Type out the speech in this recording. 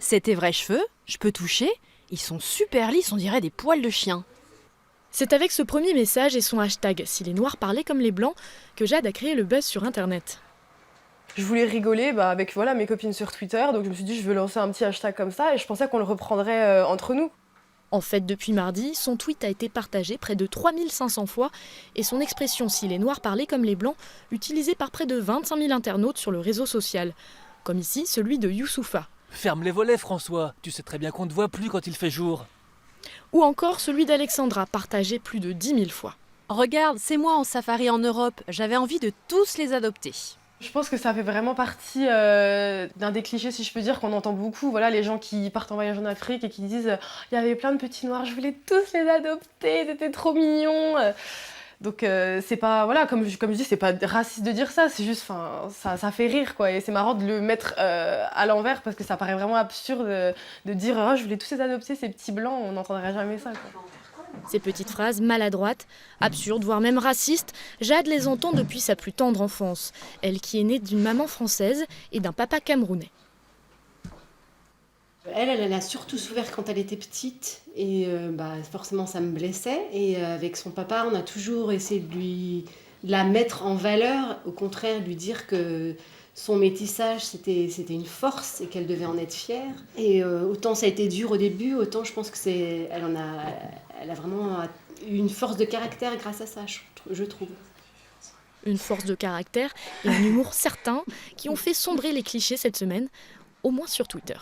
C'est tes vrais cheveux, je peux toucher. Ils sont super lisses, on dirait des poils de chien. C'est avec ce premier message et son hashtag « Si les Noirs parlaient comme les Blancs » que Jade a créé le buzz sur Internet. Je voulais rigoler avec mes copines sur Twitter, donc je me suis dit je veux lancer un petit hashtag comme ça et je pensais qu'on le reprendrait entre nous. En fait, depuis mardi, son tweet a été partagé près de 3500 fois et son expression « Si les Noirs parlaient comme les Blancs » utilisée par près de 25 000 internautes sur le réseau social. Comme ici, celui de Youssoufa. Ferme les volets, François. Tu sais très bien qu'on ne te voit plus quand il fait jour. Ou encore celui d'Alexandra, partagé plus de 10 000 fois. Regarde, c'est moi en safari en Europe. J'avais envie de tous les adopter. Je pense que ça fait vraiment partie d'un des clichés, si je peux dire, qu'on entend beaucoup. Voilà, les gens qui partent en voyage en Afrique et qui disent il y avait plein de petits noirs, je voulais tous les adopter, c'était trop mignon. Donc c'est pas, voilà, comme je dis, c'est pas raciste de dire ça, c'est juste, ça fait rire, quoi. Et c'est marrant de le mettre à l'envers parce que ça paraît vraiment absurde de dire oh, je voulais tous les adopter, ces petits blancs, on n'entendrait jamais ça, quoi. Ces petites phrases maladroites, absurdes, voire même racistes, Jade les entend depuis sa plus tendre enfance. Elle qui est née d'une maman française et d'un papa camerounais. Elle a surtout souffert quand elle était petite et forcément ça me blessait. Et avec son papa, on a toujours essayé de la mettre en valeur, au contraire lui dire que son métissage c'était une force et qu'elle devait en être fière. Et autant ça a été dur au début, autant je pense que elle a vraiment eu une force de caractère grâce à ça, je trouve. Une force de caractère et un humour certain qui ont fait sombrer les clichés cette semaine, au moins sur Twitter.